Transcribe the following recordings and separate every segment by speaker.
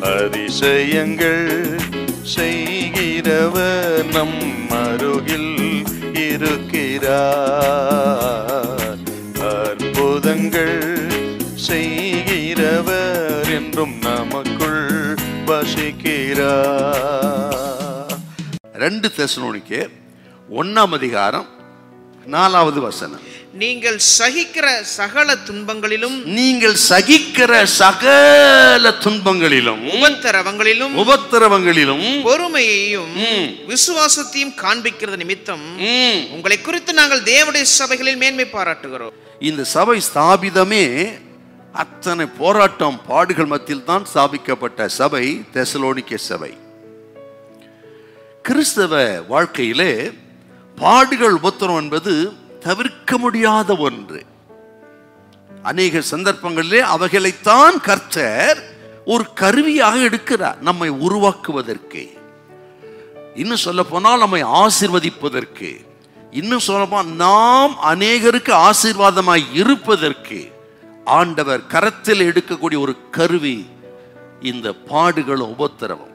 Speaker 1: அதிசயங்கள் செய்கிறவர் நம் அருகில் இருக்கிறார். அற்புதங்கள் செய்கிறவர் என்றும் நமக்குள் வசிக்கிறார். 2 தெசலோனிக்கேயர் 1 4 வசனம்.
Speaker 2: நீங்கள் சகிக்கிற சகல துன்பங்களிலும் உபத்திரவங்களிலும் பொறுமையையும் விசுவாசத்தையும் காண்பிக்கிறது நிமித்தம் உங்களை குறித்து நாங்கள் தேவனுடைய சபைகளில் மேன்மை பாராட்டுகிறோம்.
Speaker 3: இந்த சபை ஸ்தாபிதமே அத்தனை போராட்டம் பாடுகள் மத்தியில் தான் ஸ்தாபிக்கப்பட்ட சபை தெசலோனிக்கே சபை. கிறிஸ்தவ வாழ்க்கையிலே பாடுகள் உபத்திரம் என்பது தவிர்க்க முடியாத ஒன்று. அநேக சந்தர்ப்பங்களிலே அவைகளைத்தான் கர்த்தர் ஒரு கருவியாக எடுக்கிறார், நம்மை உருவாக்குவதற்கு, இன்னும் சொல்ல போனால் நம்மை ஆசீர்வதிப்பதற்கு, இன்னும் சொல்லப்போனால் நாம் அநேகருக்கு ஆசீர்வாதமாய் இருப்பதற்கு ஆண்டவர் கரத்தில் எடுக்கக்கூடிய ஒரு கருவி இந்த பாடுகளும் உபத்திரவம்.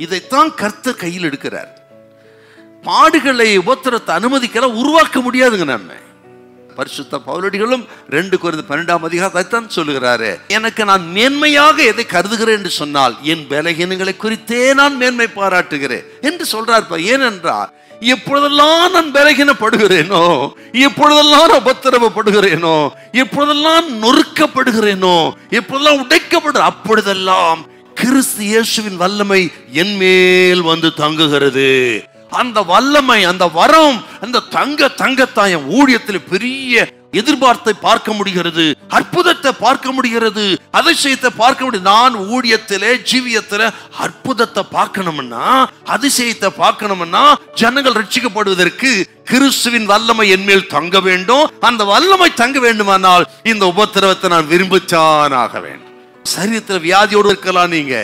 Speaker 3: இதைத்தான் கர்த்தர் கையில் எடுக்கிறார். பாடுகளை உபத்திரத்தை அனுமதிக்கல, உருவாக்க முடியாதுங்க. நம்ம பரிசுத்த பவுலடிகளும் 2 கொரிந்தியர் 12 சொல்லுகிறாரு, எனக்கு நான் மேன்மையாக எதை கருதுகிறேன் என்று சொன்னால் என் பலகீனங்களை குறித்தே நான் மேன்மை பாராட்டுகிறேன் என்று சொல்றார். ஏனென்றால் எப்பொழுதெல்லாம் நான் பலகீனப்படுகிறேனோ, எப்பொழுதெல்லாம் உபத்திரவப்படுகிறேனோ, எப்பொழுதெல்லாம் நொறுக்கப்படுகிறேனோ, எப்பொழுதெல்லாம் உடைக்கப்படுற, அப்பொழுதெல்லாம் கிறிஸ்து இயேசுவின் வல்லமை என் மேல் வந்து தங்குகிறது. அந்த வல்லமை, அந்த வரம், அந்த தங்கத்தாயம் ஊழியத்தில் பெரிய எதிர்பார்த்தை பார்க்க முடிகிறது, அற்புதத்தை பார்க்க முடிகிறது, அதிசயத்தை பார்க்க முடியும். நான் ஊழியத்திலே ஜீவியத்திலே அற்புதத்தை பார்க்கணும்னா, அதிசயத்தை பார்க்கணும்னா, ஜனங்கள் ரட்சிக்கப்படுவதற்கு கிறிஸ்துவின் வல்லமை என் மேல் தங்க வேண்டும். அந்த வல்லமை தங்க வேண்டுமானால் இந்த உபத்திரவத்தை நான் விரும்பித்தான் ஆக வேண்டும். சரீரத்தில் வியாதியோடு இருக்கலாம் நீங்க,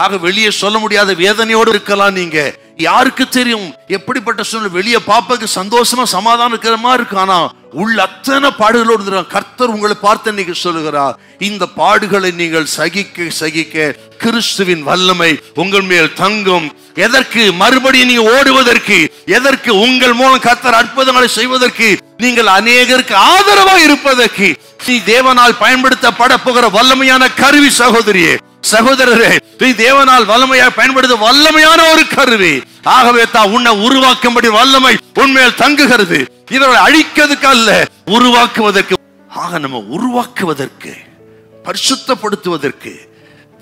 Speaker 3: ஆக வெளியே சொல்ல முடியாத வேதனையோடு இருக்கலாம் நீங்க. யாருக்கு தெரியும் எப்படிப்பட்ட சூழ்நிலை வெளியே பாப்பக்கு சந்தோஷமா சமாதானம் இருக்கிற மாதிரி இருக்கு, ஆனா உள்ள அத்தனை பாடுகளோடு கர்த்தர் உங்களை பார்த்து இன்னைக்கு சொல்லுகிறார், இந்த பாடுகளை நீங்கள் சகிக்க சகிக்க கிறிஸ்துவின் வல்லமை உங்கள் மேல் தங்கும். எதற்கு? மறுபடியும் நீங்க ஓடுவதற்கு, எதற்கு? உங்கள் மூலம் கர்த்தர் அற்புதங்களை செய்வதற்கு, நீங்கள் அநேகருக்கு ஆதரவாக இருப்பதற்கு. நீ தேவனால் பயன்படுத்தப்பட போகிற வல்லமையான கருவி சகோதரியே, சகோதரரே, நீ தேவனால் வல்லமையாக பயன்படுத்த வல்லமையான ஒரு கருவி. ஆகவே தான் உன்னை உருவாக்கும்படி வல்லமை உண்மையில் தங்குகிறது. இவர்களை அழிக்கிறதுக்கு அல்ல, உருவாக்குவதற்கு. ஆக நம்ம உருவாக்குவதற்கு, பரிசுத்தப்படுத்துவதற்கு,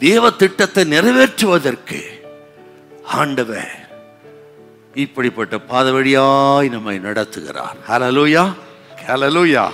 Speaker 3: தேவ திட்டத்தை நிறைவேற்றுவதற்கு ஆண்டவர் இப்படிப்பட்ட பாதை வழியாய் நம்மை நடத்துகிறார். ஹல்லேலூயா, ஹல்லேலூயா.